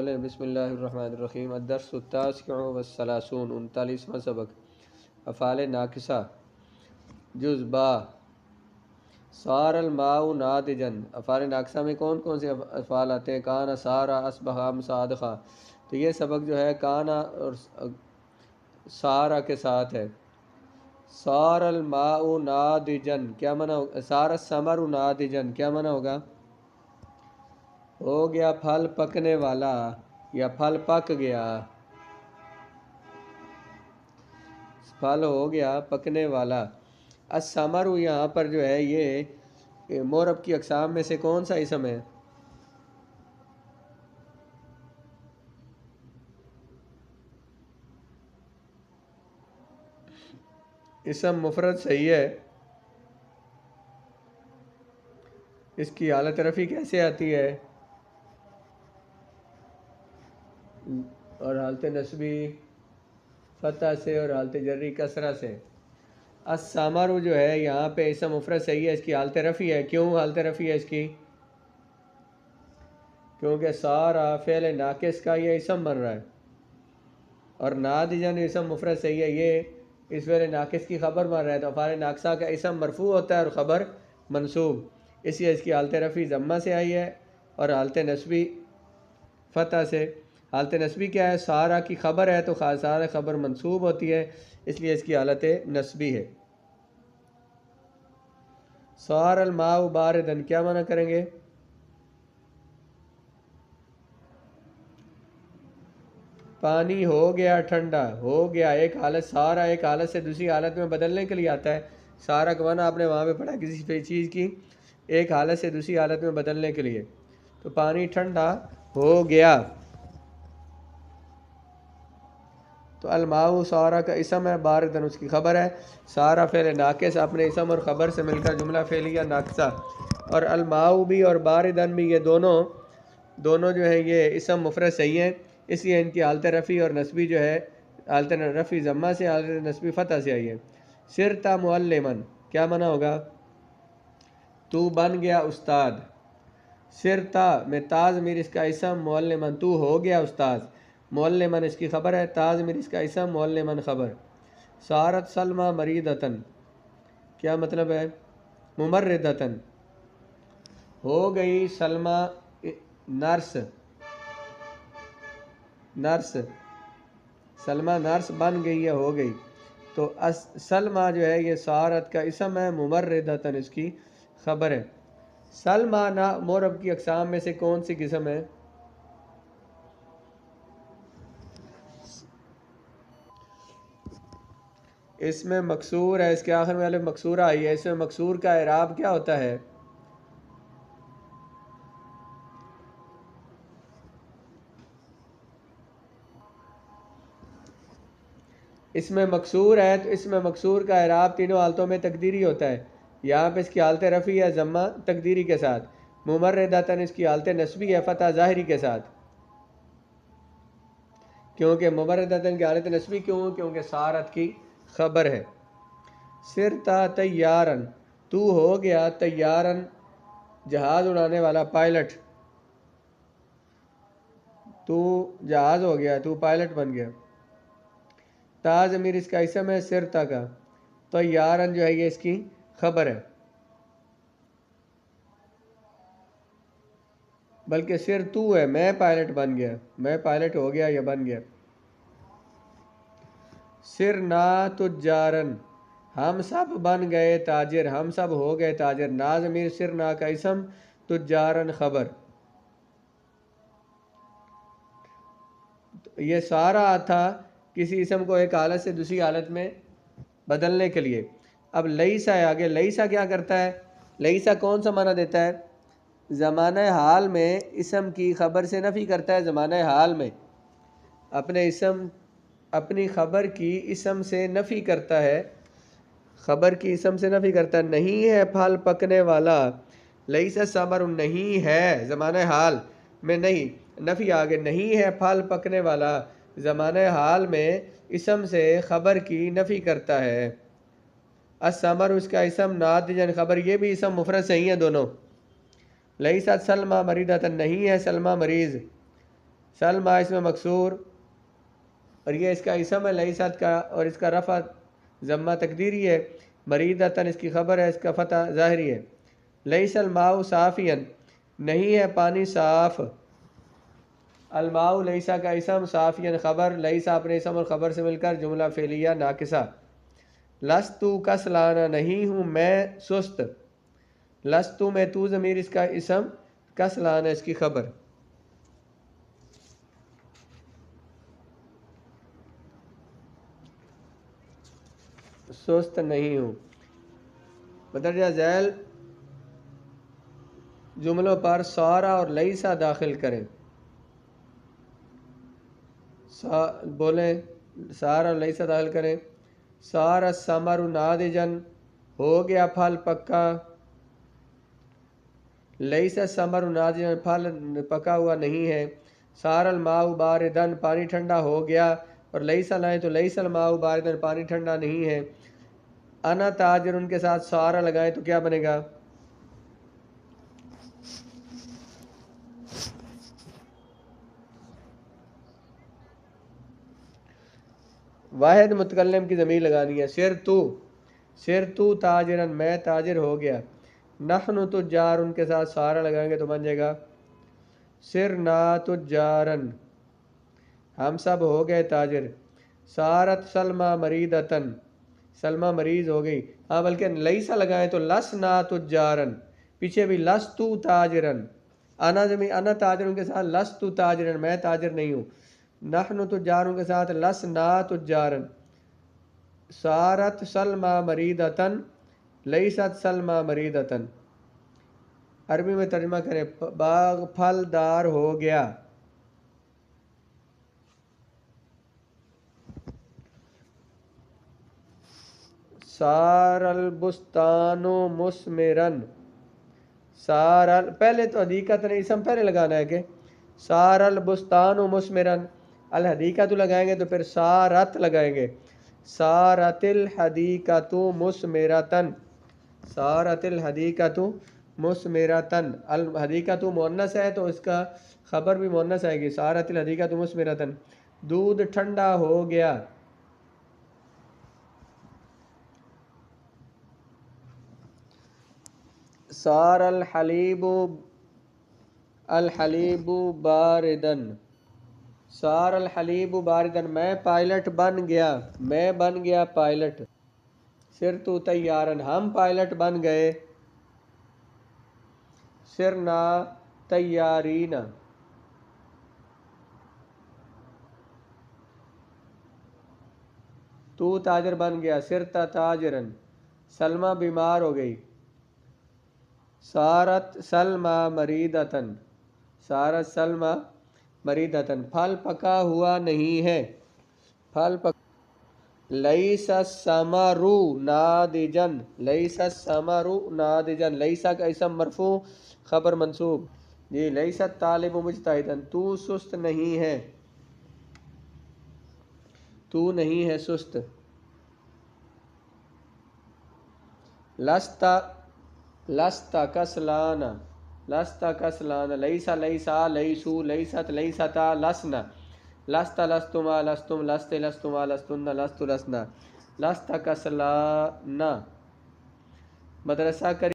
بولیں بسم اللہ الرحمن الرحیم۔ الدرس التاسع والثلاثون، 39واں سبق، افعال ناقصہ، جز با۔ صار الماء ناضجا، افعال ناقصہ میں کون کون سے افعال آتے ہیں؟ کانا، سارا، اصبح، مصادقہ۔ تو یہ سبق جو ہے کانا اور سارا کے ساتھ ہے۔ صار الماء ناضجا کیا معنی ہوگا؟ صار الثمر ناضجا کیا معنی ہوگا؟ ہو گیا پھل پکنے والا یا پھل پک گیا، پھل ہو گیا پکنے والا۔ الثمر یہاں پر جو ہے یہ مورب کی اقسام میں سے کون سا اسم ہے؟ اسم مفرد صحیح ہے۔ اس کی حالت رفع کیسے آتی ہے؟ اور حالت نصبی فتح سے اور حالت جری کسرہ سے۔ الثمر جو ہے یہاں پہ اسم مفرد صحیح ہے، اس کی حالت رفع ہے۔ کیوں حالت رفع ہے اس کی؟ کیونکہ سارا فعل ناقص کا یہ اسم بن رہا ہے، اور ناضجن اسم مفرد صحیح ہے، یہ اس فعل ناقص کی خبر بن رہا ہے۔ تو افعال ناقصہ کا اسم مرفوع ہوتا ہے اور خبر منصوب، اس لیے اس کی حالت رفع ضمہ سے آئی ہے اور حالت نصبی فتح سے۔ حالت نصبی کیا ہے؟ سارا کی خبر ہے تو سارا خبر منصوب ہوتی ہے، اس لیے اس کی حالت نصبی ہے۔ صار الماء باردن کیا معنی کریں گے؟ پانی ہو گیا ٹھنڈا، ہو گیا ایک حالت، سارا ایک حالت سے دوسری حالت میں بدلنے کے لیے آتا ہے۔ سارا کا معنی آپ نے وہاں پہ پڑھا کسی چیز کی ایک حالت سے دوسری حالت میں بدلنے کے لیے۔ تو پانی ٹھنڈا ہو گیا، تو الماء سارا کا اسم ہے، باردن اس کی خبر ہے۔ سارا فعل ناقص اپنے اسم اور خبر سے مل کر جملہ فعلیہ ناقصہ، اور الماء بھی اور باردن بھی یہ دونوں جو ہے یہ اسم مفرد صحیح ہیں، اس لیے ان کی حالت رفع اور نصبی جو ہے حالت رفع ضمہ سے، حالت نصبی فتح سے آئی ہے۔ صرت معلما کیا معنی ہوگا؟ تو بن گیا استاد۔ صرتا میں تاز میر اس کا اسم، معلما تو ہو گیا استاد، معلما اس کی خبر ہے، تاز میر اس کا اسم، معلما خبر۔ صارت سلمى مریضتن کیا مطلب ہے؟ ممرضتن ہو گئی سلمہ نرس، سلمہ نرس بن گئی ہے، ہو گئی۔ تو سلمہ جو ہے یہ صارت کا اسم ہے، ممرضتن اس کی خبر ہے۔ سلمہ مورب کی اقسام میں سے کون سی قسم ہے؟ اس میں مکسور ہے، اس کے آخر میں الف مکسورہ آئی ہے۔ اس میں مکسور کا اعراب کیا ہوتا ہے؟ اس میں مکسور ہے تو اس میں مکسور کا اعراب تینوں حالتوں میں تقدیری ہوتا ہے۔ یہاں پہ اس کی حالت رفع ہے ضمہ تقدیری کے ساتھ، ممرضتن اس کی حالت نصبی ہے فتح ظاہری کے ساتھ۔ کیونکہ ممرضتن کی حالت نصبی کیوں؟ کیونکہ صارت کی خبر ہے۔ صرتا طیارن تو ہو گیا طیارن جہاز اڑانے والا، پائلٹ۔ تو جہاز ہو گیا، تو پائلٹ بن گیا۔ تا ضمیر اس کا اسم ہے صرتا کا، طیارن جو ہے یہ اس کی خبر ہے، بلکہ صر تو ہے، میں پائلٹ بن گیا، میں پائلٹ ہو گیا یا بن گیا۔ صرنا تجارن ہم سب بن گئے تاجر، ہم سب ہو گئے تاجر۔ نا ضمیر صرنا کا اسم، تجارن خبر۔ یہ سارا تھا کسی اسم کو ایک حالت سے دوسری حالت میں بدلنے کے لیے۔ اب لیسا ہے آگے، لیسا کیا کرتا ہے؟ لیسا کون سا معنی دیتا ہے؟ زمانہ حال میں اسم کی خبر سے نفی کرتا ہے، زمانہ حال میں اپنی خبر کی اسم سے نفی کرتا ہے، خبر کی اسم سے نفی کرتا ہے۔ نہیں ہے پھل پکنے والا، لیسا ثمر نہیں ہے، زمانہ حال میں نہیں، نفی آگے، نہیں ہے پھل پکنے والا، زمانہ حال میں اسم سے خبر کی نفی کرتا ہے۔ الثمر اس کا اسم، ناضجن خبر، یہ بھی اسم مفرد صحیح ہیں دونوں۔ لیست سلمہ مریضتن نہیں ہے سلمہ مریض، سلما اس میں مکسور اور یہ اس کا اسم ہے لیست کا، اور اس کا رفع ضمہ تقدیری ہے. مریدتن اس کی خبر ہے، اس کا فتح ظاہری ہے. لیس الماء صافیا نہیں ہے پانی صاف. الماء لیسا کا اسم، صافیا خبر، لیسا اپنے اسم اور خبر سے مل کر جملہ فعلیہ ناقصہ. لستو کسلانا نہیں ہوں میں سست. لستو میں تو ضمیر اس کا اسم، کسلانا اس کی خبر. سست نہیں ہوں. مدرجہ ذیل جملوں پر سارا اور لیسا داخل کریں. بولیں سارا اور لیسا داخل کریں. سارا ثمر ناضجن ہو گیا پھل پکا. لیسا ثمر ناضجن پھل پکا ہوا نہیں ہے. سارا الماء باردن پانی ٹھنڈا ہو گیا، اور لیسا لائیں تو لیسا الماء باردن پانی ٹھنڈا نہیں ہے. انا تاجر ان کے ساتھ سارا لگائیں تو کیا بنے گا؟ واحد متکلم کی ضمیر لگانی ہے. سر تو تاجرن میں تاجر ہو گیا. نحن تجار ان کے ساتھ سارا لگائیں گے تو بن جائے گا سرنا تجارن ہم سب ہو گئے تاجر. سارت سلما مریدتن سلما مریض ہو گئی. ہاں بلکہ لیسا لگائیں تو لسنا تجارن، پیچھے بھی لستو تاجرن. انا تاجرن کے ساتھ لستو تاجرن میں تاجر نہیں ہوں. نحن تجارن کے ساتھ لسنا تجارن. سارت سلما مریدتن لیست سلما مریدتن. عربی میں ترجمہ کریں. باغ پھلدار ہو گیا. سار البستان مثمرن. پہلے تو حدیقت نے اسم پہلے لگانا ہے کہ سار البستان مثمرن. الحدیقت لگائیں گے تو پھر سارت لگائیں گے. سارت الحدیقت مثمرتن. سارت الحدیقت مثمرتن. الحدیقت مؤنث ہے تو اس کا خبر بھی مؤنث آئے گی. سارت الحدیقت مثمرتن. دودھ ٹھنڈا ہو گیا. سار الحلیب باردن. سار الحلیب باردن میں پائلٹ بن گیا. میں بن گیا پائلٹ. سرتو تیارن ہم پائلٹ بن گئے. سرنا تیارین. تو تاجر بن گیا. سرتا تاجرن. سلمہ بیمار ہو گئی. سارت سلمہ مریدتن. سارت سلمہ مریدتن. پھل پکا ہوا نہیں ہے. پھل پکا. لیس الثمر ناضجن. لیس الثمر ناضجن. لیسا کا اسم مرفوع خبر منصوب. جی لیس الطالب مجتہدن. تو سست نہیں ہے. تو نہیں ہے سست. لستا کسلانا. لستا کسلانا. لیسا لیسا لیسو لیست لیستا لسنا. لستا لستما لستم لست لستما لستن لست لسنا. لستا کسلانا. مدرسہ کری